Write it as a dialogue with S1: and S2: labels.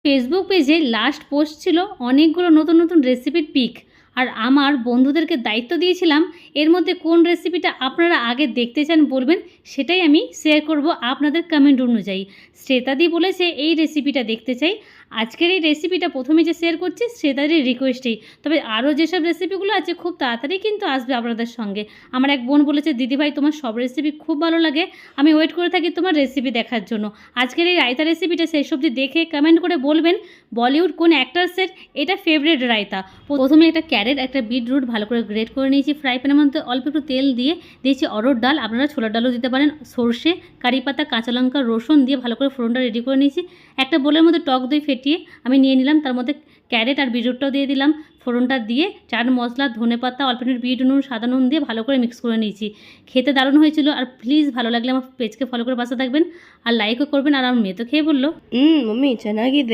S1: Facebook পেজে last post ছিল অনেকগুলো নতুন নতুন রেসিপির পিক, আর আমার বন্ধুদেরকে দায়িত্ব দিয়েছিলাম এর মধ্যে কোন রেসিপিটা আপনারা আগে দেখতে চান বলবেন, সেটাই আমি শেয়ার করব আপনাদের কমেন্ট অনুযায়ী। শ্রেতাদি বলেছে এই রেসিপিটা দেখতে চাই। আজকের এই রেসিপিটা প্রথমে যে শেয়ার করছি শ্রেতাদির রিকোয়েস্টেই, তবে আরও যেসব রেসিপিগুলো আছে খুব তাড়াতাড়ি কিন্তু আসবে আপনাদের সঙ্গে। আমার এক বোন বলেছে, দিদিভাই তোমার সব রেসিপি খুব ভালো লাগে, আমি ওয়েট করে থাকি তোমার রেসিপি দেখার জন্য। আজকের এই রায়তা রেসিপিটা সেই সবজি দেখে কমেন্ট করে বলবেন বলিউড কোন অ্যাক্টার্সের এটা ফেভারিট রায়তা। প্রথমে একটা ক্যারেট, একটা বিটরুট ভালো করে গ্রেট করে নিয়েছি। ফ্রাই প্যানের মধ্যে অল্প একটু তেল দিয়ে দিয়েছি অরহর ডাল, আপনারা ছোলার ডালও দিতে পারেন। সর্ষে, কারি পাতা, কাঁচা লঙ্কা, রসুন দিয়ে ভালো করে ফোড়নটা রেডি করে নিয়েছি। একটা বোলের মধ্যে টক দই ফেটিয়ে আমি নিয়ে নিলাম, তার মধ্যে ক্যারেট আর বিটরুটটাও দিয়ে দিলাম। ফোড়নটা দিয়ে চাট মশলা, ধনে পাতা, অল্প একটু বিট নুন, সাদা নুন দিয়ে ভালো করে মিক্স করে নিয়েছি। খেতে দারুণ হয়েছিল। আর প্লিজ ভালো লাগলে আমার পেজকে ফলো করে পাশে থাকবেন আর লাইকও করবেন। আর আমার মেয়ে তো খেয়ে বললো
S2: ಮಮ್ಮಿ ಚೆನ್ನಾಗಿದೆ.